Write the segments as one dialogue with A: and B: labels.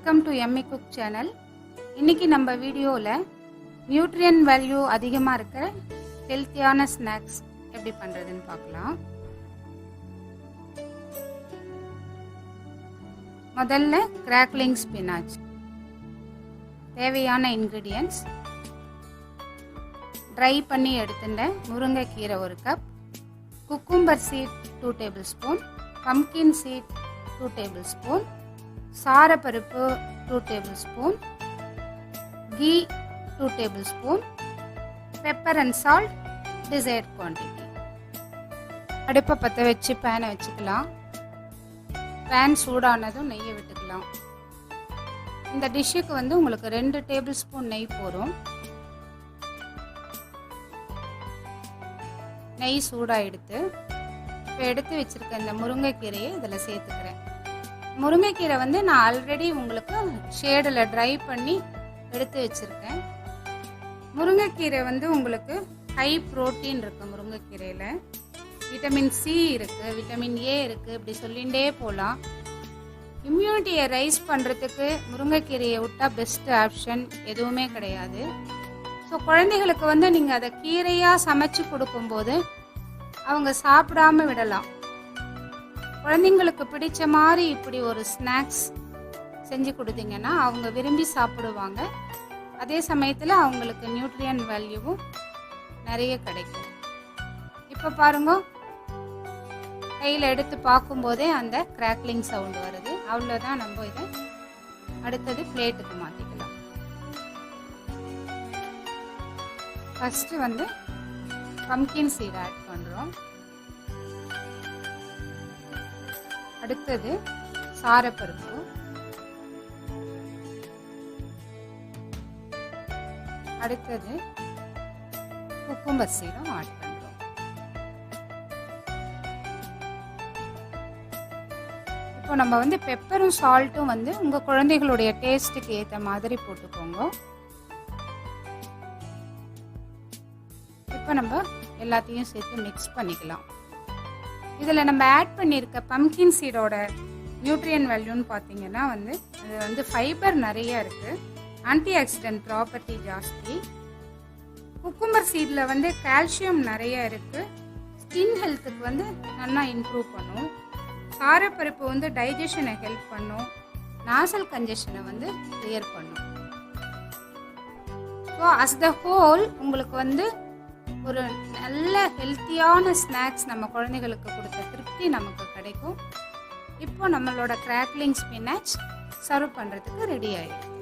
A: Welcome to Emmy cook channel. இன்னைக்கு நம்ம வீடியோவில் நியூட்ரியன் வேல்யூ அதிகமாக இருக்கிற ஹெல்த்தியான ஸ்நாக்ஸ் எப்படி பண்ணுறதுன்னு பார்க்கலாம். முதல்ல கிராக்லிங் ஸ்பினாச். தேவையான இன்க்ரீடியன்ட்ஸ்: ட்ரை பண்ணி எடுத்துட்ட முருங்கைக்கீரை 1 cup, cucumber seed 2 tablespoon, pumpkin seed 2 tablespoon, சாரப்பருப்பு 2 tablespoon, ghee 2 tablespoon, pepper and salt desired quantity. அடுப்பை பற்ற வச்சு பேனை வச்சுக்கலாம். பேன் சூடானதும் நெய்யை விட்டுக்கலாம். இந்த டிஷ்ஷுக்கு உங்களுக்கு 2 டேபிள் ஸ்பூன் நெய் போதும். நெய் சூடாகிடுத்து. இப்போ எடுத்து வச்சுருக்க இந்த முருங்கைக்கீரையை இதில் சேர்த்துக்கிறேன். முருங்கைக்கீரை நான் ஆல்ரெடி உங்களுக்கு ஷேடில் ட்ரை பண்ணி எடுத்து வச்சுருக்கேன். முருங்கைக்கீரை உங்களுக்கு ஹை ப்ரோட்டீன் இருக்குது. முருங்கைக்கீரையில் விட்டமின் சி இருக்குது, விட்டமின் ஏ இருக்குது, இப்படி சொல்லிகிட்டே போகலாம். இம்யூனிட்டியை ரைஸ் பண்ணுறதுக்கு முருங்கைக்கீரையை விட்டால் பெஸ்ட் ஆப்ஷன் எதுவுமே கிடையாது. ஸோ குழந்தைகளுக்கு நீங்கள் அதை கீரையாக சமைச்சு கொடுக்கும்போது அவங்க சாப்பிடாம விடலாம். குழந்தைங்களுக்கு பிடிச்ச மாதிரி இப்படி ஒரு ஸ்நாக்ஸ் செஞ்சு கொடுத்தீங்கன்னா அவங்க விரும்பி சாப்பிடுவாங்க. அதே சமயத்தில் அவங்களுக்கு நியூட்ரியன் வேல்யூவும் நிறைய கிடைக்கும். இப்போ பாருங்க, கையில் எடுத்து பார்க்கும்போதே அந்த கிராக்லிங் சவுண்டு வருது. அவ்வளோதான். நம்ம இதை அடுத்தது பிளேட்டுக்கு மாற்றிக்கலாம். ஃபஸ்ட்டு பம்கின் சீட் ஆட் பண்ணுறோம். அடுத்தது சாரப்பருப்பு, அடுத்தது குக்கும்பர் சீடும் ஆட் பண்ணுறோம். இப்போ நம்ம பெப்பரும் சால்ட்டும் உங்கள் குழந்தைகளுடைய டேஸ்ட்டுக்கு ஏற்ற மாதிரி போட்டுக்கோங்க. இப்போ நம்ம எல்லாத்தையும் சேர்த்து மிக்ஸ் பண்ணிக்கலாம். இதில் நம்ம ஆட் பண்ணியிருக்க பம்கின் சீடோட நியூட்ரியன் வேல்யூன்னு பார்த்தீங்கன்னா அது ஃபைபர் நிறைய இருக்குது, ஆன்டி ஆக்சிடென்ட் ப்ராப்பர்ட்டி ஜாஸ்தி. குக்கும்பர் சீடில் கால்சியம் நிறைய இருக்குது, ஸ்கின் ஹெல்த்துக்கு நல்லா இம்ப்ரூவ் பண்ணும். சாரப்பருப்பு டைஜஷனை ஹெல்ப் பண்ணும், நாசல் கன்ஜஷனை கிளியர் பண்ணும். ஸோ அஸ் த ஹோல் உங்களுக்கு ஒரு நல்ல ஹெல்த்தியான ஸ்நாக்ஸ் நம்ம குழந்தைகளுக்கு கொடுத்த திருப்தி நமக்கு கிடைக்கும். இப்போ நம்மளோட கிராக்லிங் ஸ்பினாச் சர்வ் பண்ணுறதுக்கு ரெடி ஆகிடும்.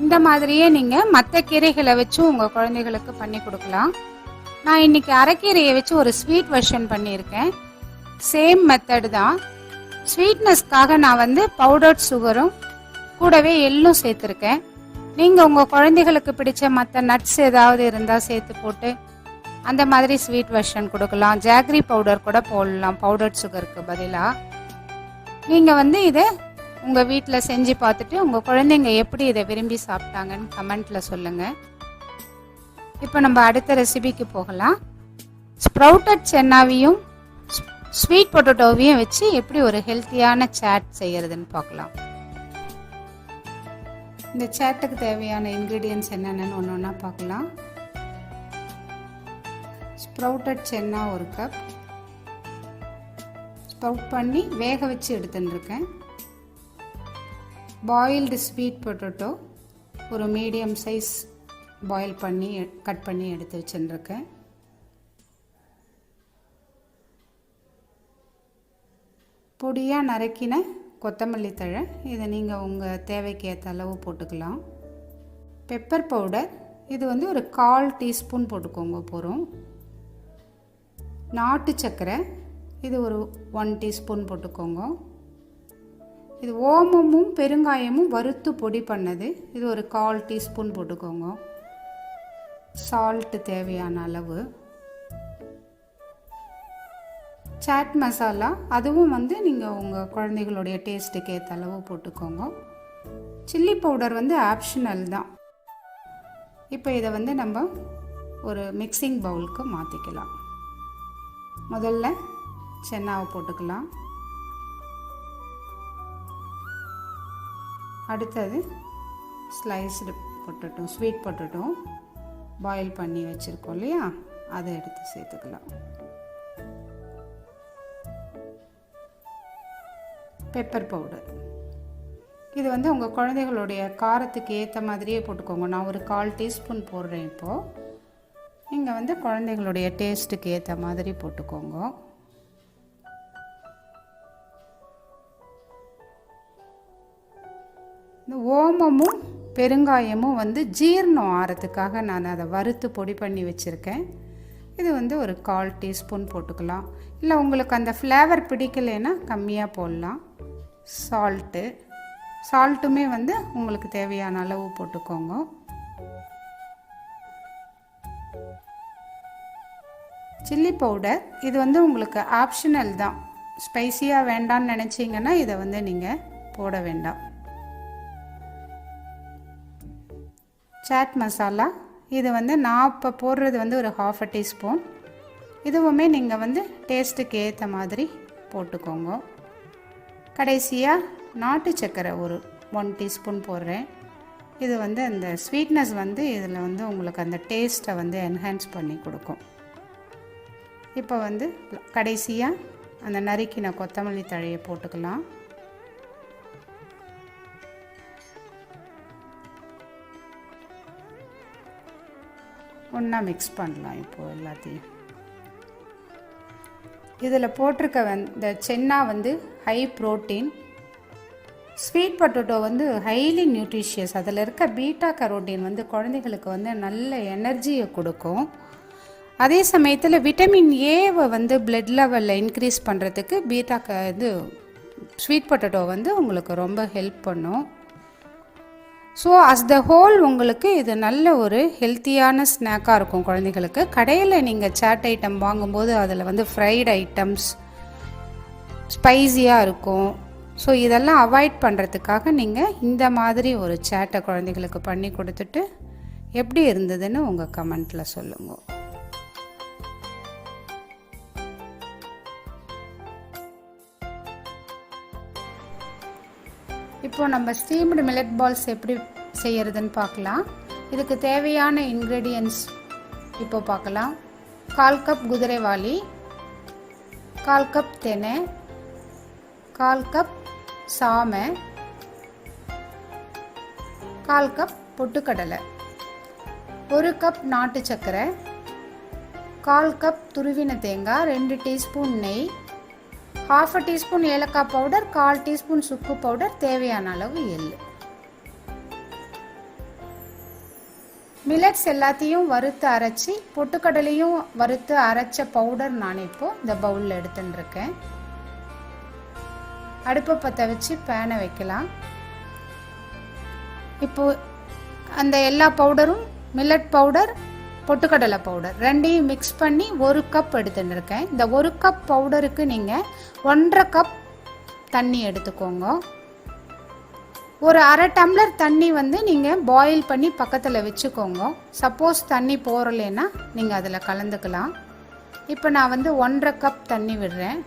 A: இந்த மாதிரியே நீங்கள் மற்ற கீரைகளை வச்சு உங்கள் குழந்தைகளுக்கு பண்ணி கொடுக்கலாம். நான் இன்னைக்கு அரைக்கீரையை வச்சு ஒரு ஸ்வீட் வெர்ஷன் பண்ணியிருக்கேன். சேம் மெத்தடு தான். ஸ்வீட்னஸ்க்காக நான் பவுடர்ட் சுகரும் கூடவே எள்ளும் சேர்த்துருக்கேன். நீங்கள் உங்கள் குழந்தைகளுக்கு பிடிச்ச மற்ற நட்ஸ் ஏதாவது இருந்தால் சேர்த்து போட்டு அந்த மாதிரி ஸ்வீட் வெர்ஷன் கொடுக்கலாம். ஜாகரி பவுடர் கூட போடலாம் பவுடர்ட் சுகருக்கு பதிலாக. நீங்கள் இதை உங்கள் வீட்டில் செஞ்சு பார்த்துட்டு உங்கள் குழந்தைங்க எப்படி இதை விரும்பி சாப்பிட்டாங்கன்னு கமெண்ட்டில் சொல்லுங்கள். இப்போ நம்ம அடுத்த ரெசிபிக்கு போகலாம். ஸ்ப்ரவுட்டட் சென்னாவையும் ஸ்வீட் பொட்டேட்டோவையும் வச்சு எப்படி ஒரு ஹெல்த்தியான சாட் செய்கிறதுன்னு பார்க்கலாம். இந்த சாட்டுக்கு தேவையான இன்க்ரீடியன்ட்ஸ் என்னென்னு ஒன்று ஒன்றா பார்க்கலாம். ஸ்ப்ரவுட்டட் சென்னா 1 கப், ஸ்ப்ரவுட் பண்ணி வேக வச்சு எடுத்துட்டுருக்கேன். பாயில்டு ஸ்வீட் பொட்டேட்டோ ஒரு மீடியம் சைஸ் பாயில் பண்ணி கட் பண்ணி எடுத்து வச்சுருக்கேன். பொடியாக நறுக்கின கொத்தமல்லி தழை, இதை நீங்கள் உங்கள் தேவைக்கு ஏற்ற அளவு போட்டுக்கலாம். பெப்பர் பவுடர் இது ஒரு 1/4 டீஸ்பூன் போட்டுக்கோங்க போகிறோம். நாட்டு சர்க்கரை இது ஒரு 1 டீஸ்பூன் போட்டுக்கோங்க. இது ஓமமும் பெருங்காயமும் வறுத்து பொடி பண்ணது, இது ஒரு 1/4 டீஸ்பூன் போட்டுக்கோங்க. சால்ட்டு தேவையான அளவு. சாட் மசாலா அதுவும் நீங்கள் உங்கள் குழந்தைகளுடைய டேஸ்ட்டுக்கு ஏற்ற அளவு போட்டுக்கோங்க. சில்லி பவுடர் ஆப்ஷனல் தான். இப்போ இதை நம்ம ஒரு மிக்சிங் பவுலுக்கு மாற்றிக்கலாம். முதல்ல சென்னாவை போட்டுக்கலாம். அடுத்தது sliced potato, sweet potato boil பண்ணி வச்சுருக்கோம் இல்லையா, அதை எடுத்து சேர்த்துக்கலாம். பெப்பர் பவுடர், இது வந்து உங்கள் குழந்தைகளுடைய காரத்துக்கு ஏற்ற மாதிரியே போட்டுக்கோங்க. நான் ஒரு 1/4 டீஸ்பூன் போடுறேன். இப்போது நீங்கள் வந்து குழந்தைங்களுடைய டேஸ்ட்டுக்கு ஏற்ற மாதிரி போட்டுக்கோங்க. இந்த ஓமமும் பெருங்காயமும் வந்து ஜீரணம் ஆகிறதுக்காக நான் அதை வறுத்து பொடி பண்ணி வச்சுருக்கேன். இது வந்து ஒரு 1/4 டீஸ்பூன் போட்டுக்கலாம். இல்லை உங்களுக்கு அந்த ஃப்ளேவர் பிடிக்கலைன்னா கம்மியாக போடலாம். சால்ட்டுமே வந்து உங்களுக்கு தேவையான அளவு போட்டுக்கோங்க. சில்லி பவுடர், இது வந்து உங்களுக்கு ஆப்ஷனல் தான். ஸ்பைசியாக வேண்டான்னு நினச்சிங்கன்னா இதை வந்து நீங்கள் போட வேண்டாம். சாட் மசாலா, இது வந்து நான் இப்போ போடுறது வந்து ஒரு 1/2 டீஸ்பூன். இதுவுமே நீங்கள் வந்து டேஸ்ட்டுக்கு ஏற்ற மாதிரி போட்டுக்கோங்க. கடைசியாக நாட்டு சர்க்கரை ஒரு 1 டீஸ்பூன் போடுறேன். இது வந்து அந்த ஸ்வீட்னஸ் வந்து இதில் வந்து உங்களுக்கு அந்த டேஸ்ட்டை வந்து என்ஹான்ஸ் பண்ணி கொடுக்கும். இப்போ வந்து கடைசியாக அந்த நறுக்கின கொத்தமல்லி தழையை போட்டுக்கலாம். ஒன்றா மிக்ஸ் பண்ணலாம். இப்போது எல்லாத்தையும் இதில் போட்டிருக்க இந்த சென்னா வந்து ஹை ப்ரோட்டீன், ஸ்வீட் பொட்டேட்டோ வந்து ஹைலி நியூட்ரிஷியஸ். அதில் இருக்க பீட்டா கரோட்டின் வந்து குழந்தைகளுக்கு வந்து நல்ல எனர்ஜியை கொடுக்கும். அதே சமயத்தில் விட்டமின் ஏவை வந்து பிளட் லெவலில் இன்க்ரீஸ் பண்ணுறதுக்கு இது ஸ்வீட் பொட்டேட்டோ வந்து உங்களுக்கு ரொம்ப ஹெல்ப் பண்ணும். ஸோ அஸ் த ஹோல் உங்களுக்கு இது நல்ல ஒரு ஹெல்த்தியான ஸ்நாக்காக இருக்கும் குழந்தைகளுக்கு. கடையில் நீங்கள் சாட் ஐட்டம் வாங்கும்போது அதில் வந்து ஃப்ரைட் ஐட்டம்ஸ் ஸ்பைஸியாக இருக்கும். ஸோ இதெல்லாம் அவாய்ட் பண்ணுறதுக்காக நீங்கள் இந்த மாதிரி ஒரு சாட்டை குழந்தைகளுக்கு பண்ணி கொடுத்துட்டு எப்படி இருந்ததுன்னு உங்கள் கமெண்ட்டில் சொல்லுங்கள். இப்போது நம்ம ஸ்டீம்டு மில்லட் பால்ஸ் எப்படி செய்கிறதுன்னு பார்க்கலாம். இதுக்கு தேவையான இன்க்ரீடியன்ட்ஸ் இப்போ பார்க்கலாம். 1/4 கப் குதிரைவாளி, 1/4 கப் தெனை, 1/4 கப் சாமை, 1/4 கப் பொட்டுக்கடலை, 1 கப் நாட்டு சர்க்கரை, 1/4 கப் துருவின தேங்காய், 2 டீஸ்பூன் நெய், 1/2 டீஸ்பூன் ஏலக்காய் பவுடர், 1/4 டீஸ்பூன் சுக்கு பவுடர், தேவையான அளவு எள்ளு. மில்லட்ஸ் எல்லாத்தையும் வறுத்து அரைச்சி பொட்டுக்கடலையும் வறுத்து அரைச்ச பவுடர் நான் இப்போது இந்த பவுலில் எடுத்துட்டுருக்கேன். அடுப்பை பற்ற வச்சு பேனை வைக்கலாம். இப்போது அந்த எல்லா பவுடரும் மில்லட் பவுடர், பொட்டுக்கடலை பவுடர் ரெண்டையும் மிக்ஸ் பண்ணி 1 கப் எடுத்துட்டுருக்கேன். இந்த 1 கப் பவுடருக்கு நீங்கள் 1/2 கப் தண்ணி எடுத்துக்கோங்க. ஒரு 1/2 டம்ளர் தண்ணி வந்து நீங்கள் பாயில் பண்ணி பக்கத்தில் வச்சுக்கோங்க. சப்போஸ் தண்ணி போறலைன்னா நீங்கள் அதில் கலந்துக்கலாம். இப்போ நான் வந்து 1/2 கப் தண்ணி விடுறேன்.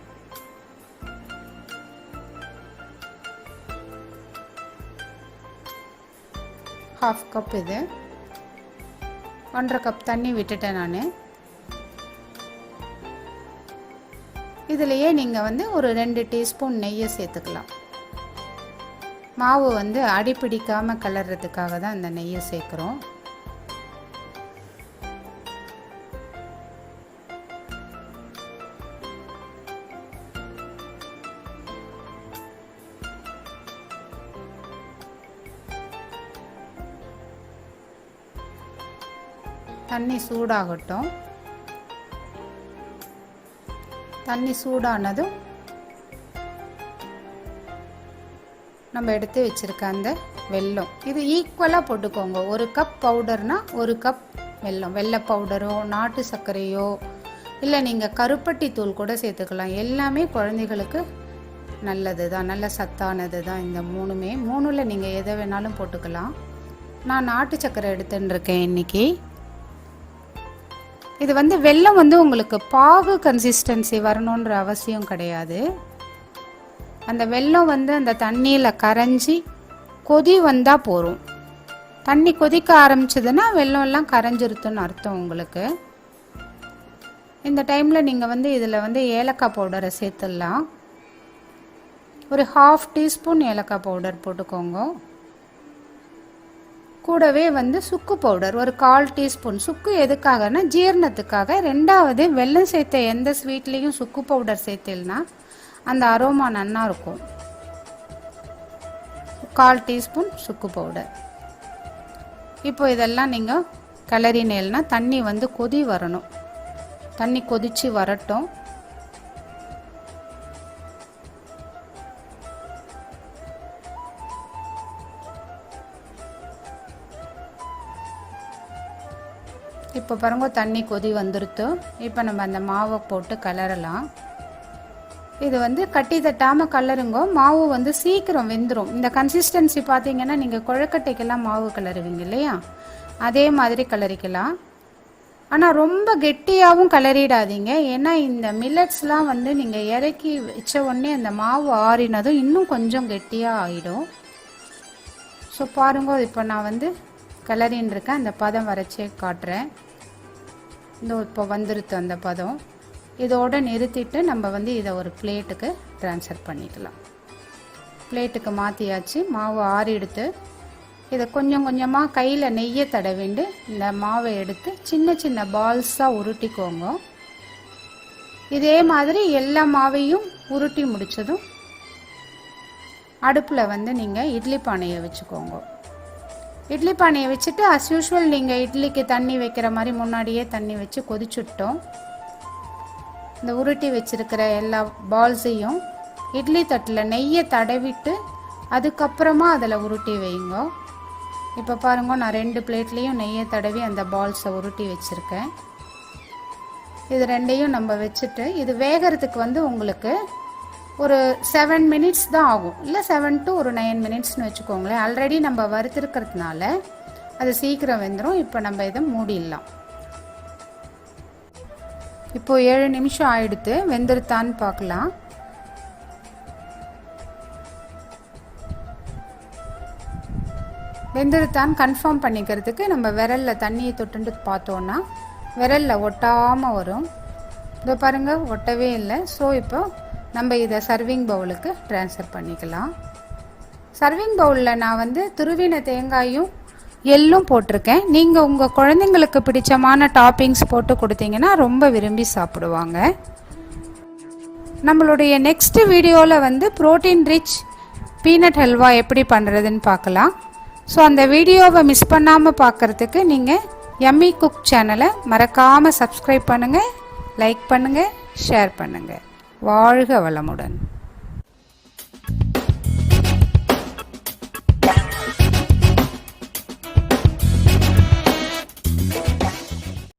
A: ஹாஃப் கப் இது 1/2 கப் தண்ணி விட்டுட்டேன் நான். இதுலேயே நீங்கள் வந்து ஒரு 2 டீஸ்பூன் நெய்யை சேர்த்துக்கலாம். மாவு வந்து அடிப்பிடிக்காமல் கலர்றதுக்காக தான் இந்த நெய்யை சேர்க்குறோம். தண்ணி சூடாகட்டும். தண்ணி சூடானதும் நம்ம எடுத்து வச்சுருக்க அந்த வெல்லம் இது ஈக்குவலாக போட்டுக்கோங்க. 1 கப் பவுடர்னா 1 கப் வெல்லம். வெள்ளை பவுடரோ நாட்டு சர்க்கரையோ இல்லை நீங்கள் கருப்பட்டி தூள் கூட சேர்த்துக்கலாம். எல்லாமே குழந்தைகளுக்கு நல்லது தான், நல்ல சத்தானது தான். இந்த மூணுமே, மூணில் நீங்கள் எதை வேணாலும் போட்டுக்கலாம். நான் நாட்டு சர்க்கரை எடுத்துன்னு இருக்கேன் இன்றைக்கி. இது வந்து வெல்லம் வந்து உங்களுக்கு பாகு கன்சிஸ்டன்சி வரணுன்ற அவசியம் கிடையாது. அந்த வெல்லம் வந்து அந்த தண்ணியில் கரைஞ்சி கொதி வந்தால் போதும். தண்ணி கொதிக்க ஆரம்பிச்சதுன்னா வெல்லம் எல்லாம் கரைஞ்சிருத்துன்னு அர்த்தம் உங்களுக்கு. இந்த டைமில் நீங்கள் வந்து இதில் வந்து ஏலக்காய் பவுடரை சேர்த்துடலாம். ஒரு 1/2 டீஸ்பூன் ஏலக்காய் பவுடர் போட்டுக்கோங்க. கூடவே வந்து சுக்கு பவுடர் ஒரு 1/4 டீஸ்பூன். சுக்கு எதுக்காகனா ஜீரணத்துக்காக. ரெண்டாவது வெல்லம் சேர்த்த எந்த ஸ்வீட்லேயும் சுக்கு பவுடர் சேர்த்தில்னா அந்த அரோமா நல்லா இருக்கும். 1/4 டீஸ்பூன் சுக்கு பவுடர். இப்போ இதெல்லாம் நீங்கள் கிளறினேல்னா தண்ணி வந்து கொதி வரணும். தண்ணி கொதிச்சு வரட்டும். இப்போ பாருங்க தண்ணி கொதி வந்துருத்து. இப்போ நம்ம அந்த மாவை போட்டு கிளறலாம். இது வந்து கட்டி தட்டாமல் கலருங்க. மாவு வந்து சீக்கிரம் வெந்துடும். இந்த கன்சிஸ்டன்சி பார்த்தீங்கன்னா நீங்கள் கொழுக்கட்டைக்கெல்லாம் மாவு கிளறுவீங்க இல்லையா, அதே மாதிரி கிளறிக்கலாம். ஆனால் ரொம்ப கெட்டியாகவும் கிளறிடாதீங்க. ஏன்னா இந்த மில்லட்ஸ்லாம் வந்து நீங்கள் இறக்கி வச்ச உடனே அந்த மாவு ஆறினதும் இன்னும் கொஞ்சம் கெட்டியாக ஆகிடும். ஸோ பாருங்க, இப்போ நான் வந்து கிளறின்னு இருக்கேன். அந்த பதம் வரைச்சே காட்டுறேன். இந்த இப்போ வந்துருத்து அந்த பதம். இதோடு நிறுத்திட்டு நம்ம வந்து இதை ஒரு பிளேட்டுக்கு ட்ரான்ஸ்ஃபர் பண்ணிக்கலாம். பிளேட்டுக்கு மாற்றியாச்சு. மாவு ஆறி எடுத்து இதை கொஞ்சம் கொஞ்சமாக கையில் நெய்யை தடவிண்டு இந்த மாவை எடுத்து சின்ன சின்ன பால்ஸாக உருட்டிக்கோங்க. இதே மாதிரி எல்லா மாவையும் உருட்டி முடித்ததும் அடுப்பில் வந்து நீங்கள் இட்லி பானையை வச்சுக்கோங்க. இட்லி பானையை வச்சுட்டு அஸ் யூஷுவல் நீங்கள் இட்லிக்கு தண்ணி வைக்கிற மாதிரி முன்னாடியே தண்ணி வச்சு கொதிச்சுட்டோம். இந்த உருட்டி வச்சிருக்கிற எல்லா பால்ஸையும் இட்லி தட்டில் நெய்யை தடவிட்டு அதுக்கப்புறமா அதில் உருட்டி வைங்க. இப்போ பாருங்க, நான் 2 பிளேட்லேயும் நெய்யை தடவி அந்த பால்ஸை உருட்டி வச்சுருக்கேன். இது ரெண்டையும் நம்ம வச்சுட்டு இது வேகிறதுக்கு வந்து உங்களுக்கு ஒரு 7 மினிட்ஸ் தான் ஆகும். இல்லை 7 to ஒரு 9 மினிட்ஸ்னு வச்சுக்கோங்களேன். ஆல்ரெடி நம்ம வறுத்துருக்கிறதுனால அது சீக்கிரம் வெந்துடும். இப்போ நம்ம இதை மூடிடலாம். இப்போ 7 நிமிஷம் ஆயிடுத்து. வெந்துருத்தான்னு பார்க்கலாம். வெந்துருத்தான்னு கன்ஃபார்ம் பண்ணிக்கிறதுக்கு நம்ம விரலில் தண்ணியை தொட்டுட்டு பார்த்தோன்னா விரலில் ஒட்டாமல் வரும். இதோ பாருங்கள், ஒட்டவே இல்லை. ஸோ இப்போ நம்ம இதை சர்விங் பவுலுக்கு ட்ரான்ஸ்ஃபர் பண்ணிக்கலாம். சர்விங் பவுலில் நான் வந்து துருவின தேங்காயும் எள்ளும் போட்டிருக்கேன். நீங்கள் உங்கள் குழந்தைங்களுக்கு பிடிச்சமான டாப்பிங்ஸ் போட்டு கொடுத்தீங்கன்னா ரொம்ப விரும்பி சாப்பிடுவாங்க. நம்மளுடைய நெக்ஸ்ட் வீடியோவில் வந்து ப்ரோட்டீன் ரிச் பீனட் ஹல்வா எப்படி பண்ணுறதுன்னு பார்க்கலாம். ஸோ அந்த வீடியோவை மிஸ் பண்ணாமல் பார்க்குறதுக்கு நீங்கள் யம்மி குக் சேனலை மறக்காமல் சப்ஸ்கிரைப் பண்ணுங்கள், லைக் பண்ணுங்கள், ஷேர் பண்ணுங்கள். வாழ்க வளமுடன்.